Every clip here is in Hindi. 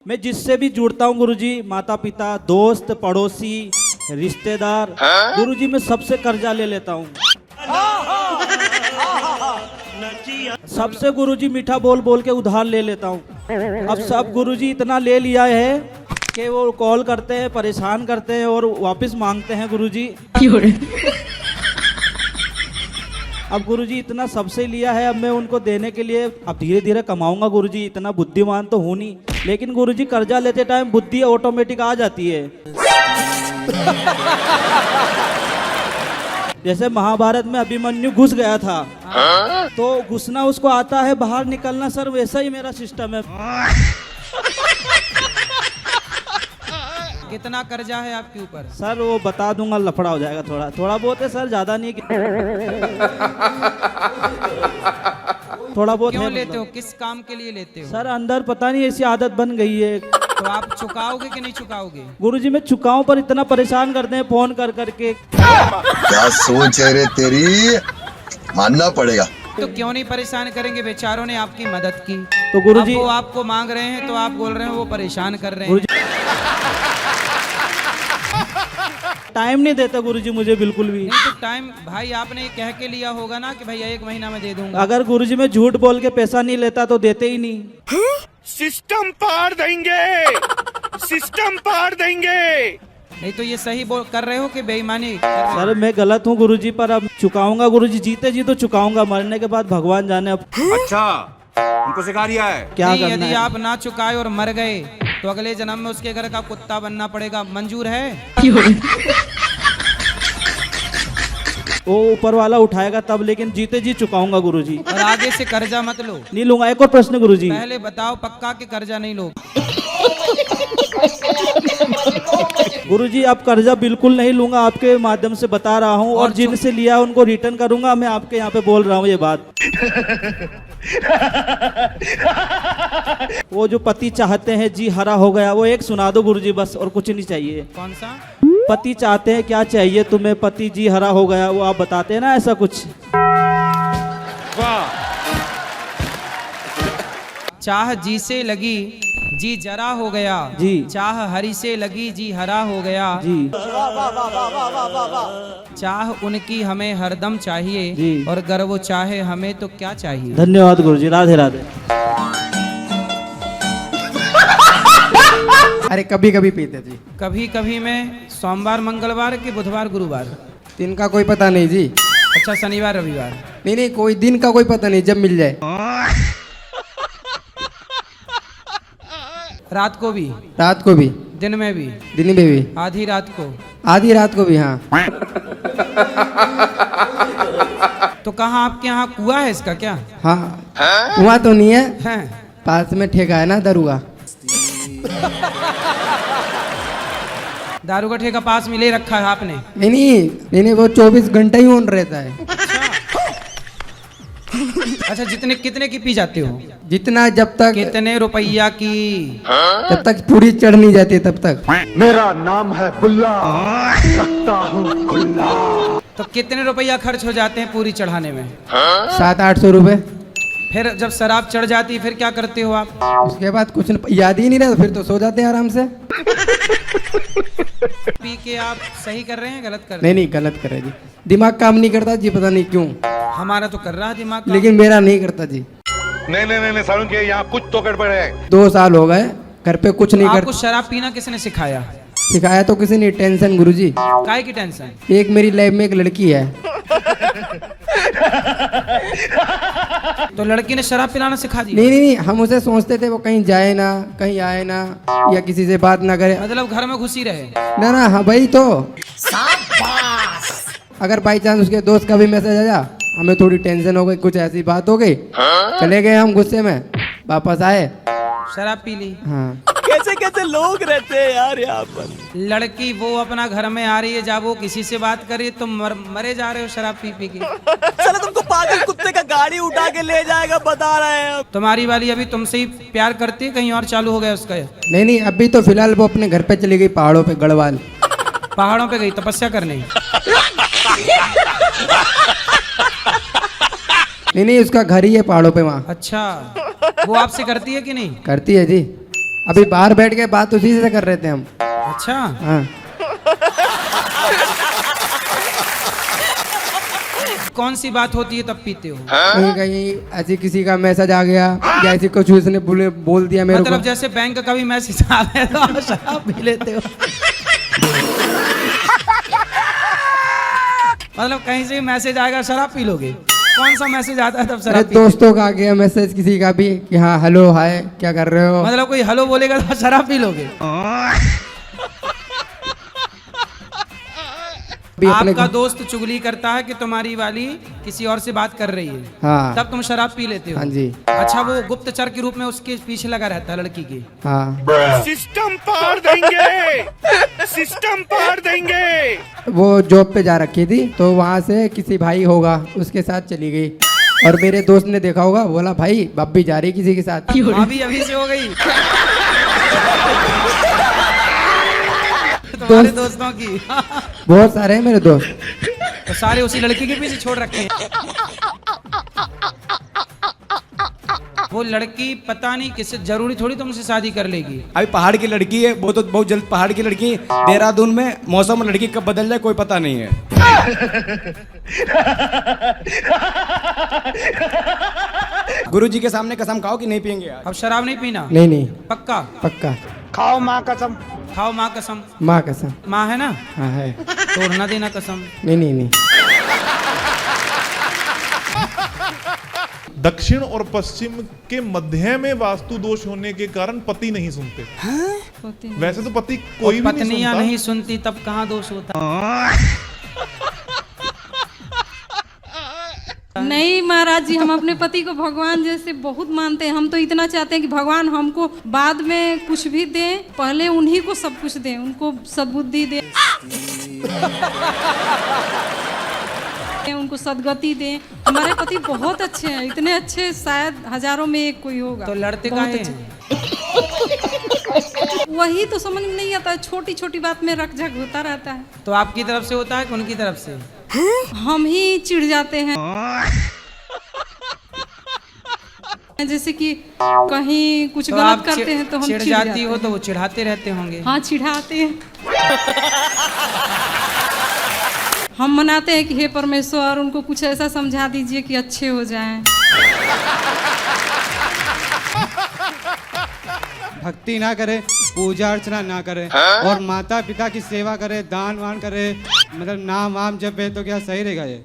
मैं जिससे भी जुड़ता हूँ गुरुजी, माता पिता, दोस्त, पड़ोसी, रिश्तेदार, गुरुजी मैं सबसे कर्जा ले लेता हूँ। सबसे गुरुजी मीठा बोल बोल के उधार ले लेता हूँ। अब सब गुरुजी इतना ले लिया है कि वो कॉल करते हैं, परेशान करते हैं और वापस मांगते हैं गुरुजी। अब गुरुजी इतना सबसे लिया है, अब मैं उनको देने के लिए अब धीरे धीरे कमाऊंगा गुरुजी। इतना बुद्धिमान तो हूँ नहीं, लेकिन गुरुजी कर्जा लेते टाइम बुद्धि ऑटोमेटिक आ जाती है। जैसे महाभारत में अभिमन्यु घुस गया था, तो घुसना उसको आता है, बाहर निकलना सर वैसा ही मेरा सिस्टम है। कितना कर्जा है आपके ऊपर? सर वो बता दूंगा, लफड़ा हो जाएगा। थोड़ा थोड़ा बहुत है सर, ज्यादा नहीं। थोड़ा बहुत क्यों है। लेते हो? किस काम के लिए लेते हो? सर अंदर पता नहीं ऐसी आदत बन गई है। तो आप चुकाओगे कि नहीं चुकाओगे? गुरुजी मैं चुकाऊं, पर इतना परेशान करते हैं फोन कर करके। क्या सोच है रे तेरी, मानना पड़ेगा। तो क्यों नहीं परेशान करेंगे? बेचारों ने आपकी मदद की, तो गुरुजी अब वो आपको मांग रहे हैं तो आप बोल रहे हैं वो परेशान कर रहे हैं। टाइम नहीं देता गुरुजी मुझे बिल्कुल भी। नहीं तो टाइम भाई आपने कह के लिया होगा ना कि भैया 1 महीना में दे दूंगा। अगर गुरुजी मैं झूठ बोल के पैसा नहीं लेता तो देते ही नहीं। सिस्टम पार देंगे, सिस्टम पार देंगे। नहीं तो ये सही कर रहे हो कि बेईमानी? सर मैं गलत हूँ गुरुजी, पर अब चुकाऊंगा गुरुजी, जीते जी तो चुकाऊंगा, मरने के बाद भगवान जाने। अब अच्छा उनको सिखा दिया है क्या नहीं, करना यदि है? आप ना चुकाए और मर गए तो अगले जन्म में उसके घर का कुत्ता बनना पड़ेगा। मंजूर है? वो ऊपर वाला उठाएगा तब, लेकिन जीते जी चुकाऊंगा गुरुजी। और आगे से कर्जा मत लो। नहीं लूंगा। एक और प्रश्न गुरुजी। पहले बताओ पक्का कि कर्जा नहीं लो। गुरुजी अब कर्जा बिल्कुल नहीं लूंगा, आपके माध्यम से बता रहा हूँ, और जिनसे लिया उनको रिटर्न करूंगा। मैं आपके यहाँ पे बोल रहा हूँ ये बात। वो जो पति चाहते हैं जी हरा हो गया, वो एक सुना दो गुरुजी बस, और कुछ नहीं चाहिए। कौन सा? पति चाहते हैं, क्या चाहिए तुम्हें? पति जी हरा हो गया, वो आप बताते हैं ना ऐसा कुछ। वाह। चाह जी से लगी जी जरा हो गया जी। चाह हरी से लगी जी हरा हो गया जी। चाह उनकी हमें हरदम चाहिए जी। और अगर वो चाहे हमें तो क्या चाहिए। धन्यवाद गुरुजी, राधे राधे। अरे कभी कभी पीते जी। कभी कभी में सोमवार मंगलवार के बुधवार गुरुवार? दिन का कोई पता नहीं जी। अच्छा शनिवार रविवार? नहीं नहीं, कोई दिन का कोई पता नहीं, जब मिल जाए। रात को भी? रात को भी, दिन में भी? दिन में भी, आधी रात को? आधी रात को भी। हाँ। तो कहाँ आपके यहाँ कुआं है इसका क्या? हाँ वहाँ तो नहीं है, हैं? पास में ठेका है ना दरुआ। दारू का ठेका पास में ले रखा है आपने? नहीं नहीं नहीं, वो 24 घंटे ही ऑन रहता है। अच्छा जितने कितने की पी जाते हो? जितना, जब तक कितने रुपया की? जब तक पूरी चढ़ नहीं जाती तब तक। मेरा नाम है बुल्ला, रखता हूँ खुल्ला। तो कितने रुपया खर्च हो जाते हैं पूरी चढ़ाने में? 700-800 रुपए। फिर जब शराब चढ़ जाती है फिर क्या करते हो आप? उसके बाद कुछ याद ही नहीं रहता, फिर तो सो जाते हैं आराम से। पी के आप सही कर रहे हैं गलत कर रहे नहीं नहीं, गलत कर रहे जी। दिमाग काम नहीं करता जी, पता नहीं क्यों। हैं? हमारा तो कर रहा है दिमाग का। लेकिन मेरा नहीं करता जी। नहीं सारुण के यहाँ कुछ तो गड़बड़ है। 2 साल हो गए घर पे कुछ नहीं आपको कर शराब पीना किसने सिखाया? सिखाया तो किसी ने। टेंशन गुरुजी। काय की टेंशन? एक मेरी लाइफ में एक लड़की है। तो लड़की ने शराब पिलाना सिखा दिया? नहीं नहीं नहीं, हम उसे सोचते थे वो कहीं जाए ना, कहीं आए ना, या किसी से बात ना करे। मतलब घर में घुसी रहे? ना ना, हाँ भाई। तो अगर बाई चांस उसके दोस्त का भी मैसेज आया, हमें थोड़ी टेंशन हो गई, कुछ ऐसी बात हो गई, चले गए हम गुस्से में, वापस आए, शराब पी ली। हाँ। कैसे कैसे लोग रहते हैं यार यहाँ पर। लड़की वो अपना घर में आ रही है, जब वो किसी से बात कर रही है तुम मरे जा रहे हो शराब पी पी के। चलो तुमको पागल कुत्ते का गाड़ी उठा के ले जाएगा, बता रहे हैं। तुम्हारी वाली अभी तुमसे ही प्यार करती है, कहीं और चालू हो गया उसका? नहीं नहीं, अभी तो फिलहाल वो अपने घर पे चली गई, पहाड़ों पे, गढ़वाल। पहाड़ों पे गई तपस्या करने? नहीं नहीं, उसका घर ही है पहाड़ों पे वहाँ। अच्छा वो आपसे करती है कि नहीं? करती है जी। अभी बाहर बैठ के बात उसी से कर रहे थे हम। अच्छा, हाँ। कौन सी बात होती है तब पीते हो? कहीं कहीं ऐसी किसी का मैसेज आ गया या ऐसी कुछ उसने बोल दिया मेरे मतलब को। जैसे बैंक का कभी मैसेज आ गया तो आप शराब पी लेते हो? मतलब कहीं से मैसेज आएगा शराब पी लोगे? कौन सा मैसेज आता है तब अरे शराब पीते हो? दोस्तों का आ गया मैसेज किसी का भी कि हाँ हेलो हाय क्या कर रहे हो। मतलब कोई हेलो बोलेगा तो शराब पी लोगे? अभी अपने आपका दोस्त चुगली करता है कि तुम्हारी वाली किसी और से बात कर रही है, हाँ तब तुम शराब पी लेते हो? हाँ जी। अच्छा, वो गुप्तचर के रूप में उसके पीछे लगा रहता है लड़की के? हाँ। सिस्टम पाड़ देंगे, सिस्टम पाड़ देंगे। वो जॉब पे जा रखी थी तो वहाँ से किसी भाई होगा उसके साथ चली गई और मेरे दोस्त ने देखा होगा, बोला भाई भाभी जा रही किसी के साथ। अभी से हो गई तुम्हारे दोस्तों की? बहुत सारे हैं मेरे दोस्त। तो सारे उसी लड़की के पीछे छोड़ रखे हैं? वो लड़की पता नहीं किससे, जरूरी थोड़ी तुमसे शादी कर लेगी। अभी पहाड़ की लड़की है, वो तो बहुत जल्द पहाड़ की लड़की है। देहरादून में मौसम लड़की कब बदल जाए कोई पता नहीं है। गुरुजी के सामने कसम खाओ कि नहीं पियेंगे यार। अब शराब नहीं पीना? नहीं नहीं पक्का? पक्का। खाओ माँ कसम। खाओ माँ कसम। माँ कसम। माँ है ना? हाँ है। तोड़ ना देना कसम। नहीं नहीं नहीं। दक्षिण और पश्चिम के मध्य में वास्तु दोष होने के कारण पति नहीं सुनते। वैसे तो पति कोई भी नहीं पत्नियां सुनता। नहीं सुनती तब कहाँ दोष होता? नहीं महाराज जी, हम अपने पति को भगवान जैसे बहुत मानते हैं। हम तो इतना चाहते हैं कि भगवान हमको बाद में कुछ भी दें, पहले उन्हीं को सब कुछ दें, उनको सद्बुद्धि दें, उनको सदगति दें। हमारे पति बहुत अच्छे हैं, इतने अच्छे शायद हजारों में एक कोई होगा। तो लड़ते बहुत काहे अच्छे। हैं? वही तो समझ में नहीं आता है, छोटी छोटी बात में रकझक होता रहता है। तो आपकी तरफ से होता है कि उनकी तरफ से? हम ही चिढ़ जाते हैं, जैसे कि कहीं कुछ तो गलत आप करते हैं तो हम चिढ़ चिढ़ जाती हो हैं। तो वो चिढ़ाते रहते होंगे। हाँ चिढ़ाते हैं। हम मनाते हैं कि हे परमेश्वर उनको कुछ ऐसा समझा दीजिए कि अच्छे हो जाएं। भक्ति ना करे, पूजा अर्चना ना करे और माता पिता की सेवा करे, दान वान करे, मतलब नाम वाम जपे तो क्या सही रहेगा ये?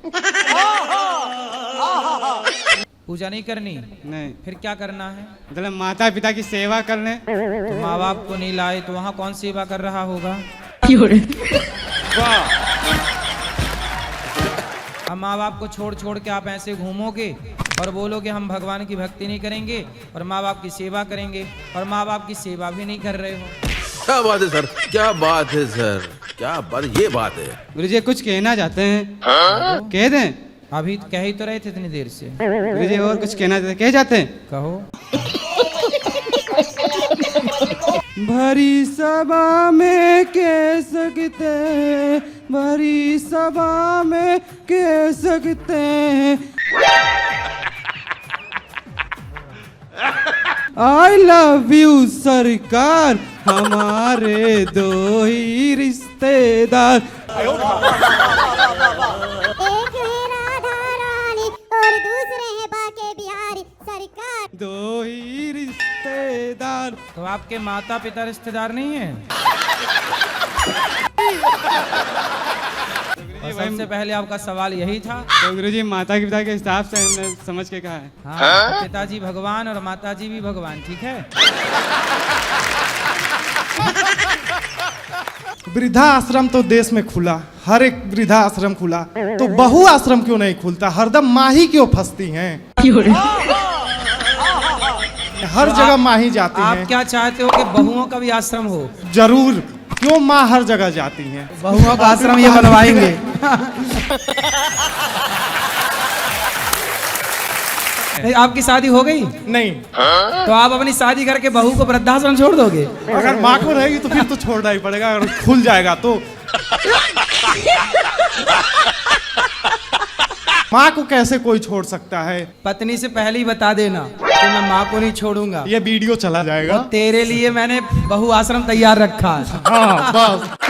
पूजा नहीं करनी? नहीं। फिर क्या करना है? मतलब माता पिता की सेवा करने। तो माँ बाप को नहीं लाए तो वहाँ कौन सेवा कर रहा होगा? अब माँ बाप को छोड़ छोड़ के आप ऐसे घूमोगे और बोलोगे हम भगवान की भक्ति नहीं करेंगे और माँ बाप की सेवा करेंगे, और माँ बाप की सेवा भी नहीं कर रहे हो। क्या बात है सर, क्या बात है सर, क्या बात, ये बात है। गुरुजी कुछ कहना चाहते हैं? कह दें? अभी कह ही तो रहे थे इतनी देर से। गुरुजी और कुछ कहना चाहते, कह जाते हैं? कहो। भरी सभा में कह सकते हैं, भरी सभा में कह सकते हैं, आई लव यू सरकार, हमारे दो ही रिश्तेदार। एक है राधा रानी और दूसरे हैं बाके बिहारी सरकार। दो ही रिश्तेदार। तो आपके माता पिता रिश्तेदार नहीं है? और सबसे पहले आपका सवाल यही था। तो गुरुजी माता के पिता के हिसाब से हमने समझ के कहा है। हाँ, पिताजी भगवान और माताजी भी भगवान, ठीक है? वृद्धा आश्रम तो देश में खुला, हर एक वृद्धा आश्रम खुला, तो बहु आश्रम क्यों नहीं खुलता? हरदम माही क्यों फंसती हैं? हर तो जगह माही जाती आप हैं। क्या चाहते हो कि बहुओं का भी आश्रम हो? जरूर, क्यों माँ हर जगह जाती हैं? बहुओं का आश्रम ये बनवाएंगे। आपकी शादी हो गई? नहीं। तो आप अपनी शादी करके बहू को वृद्धाश्रम छोड़ दोगे? अगर माँ को रहेगी तो फिर तो छोड़ना ही पड़ेगा, अगर खुल जाएगा तो। माँ को कैसे कोई छोड़ सकता है? पत्नी से पहले ही बता देना कि मैं माँ को नहीं छोड़ूंगा। ये वीडियो चला जाएगा। तेरे लिए मैंने बहु आश्रम तैयार रखा है। हाँ बस।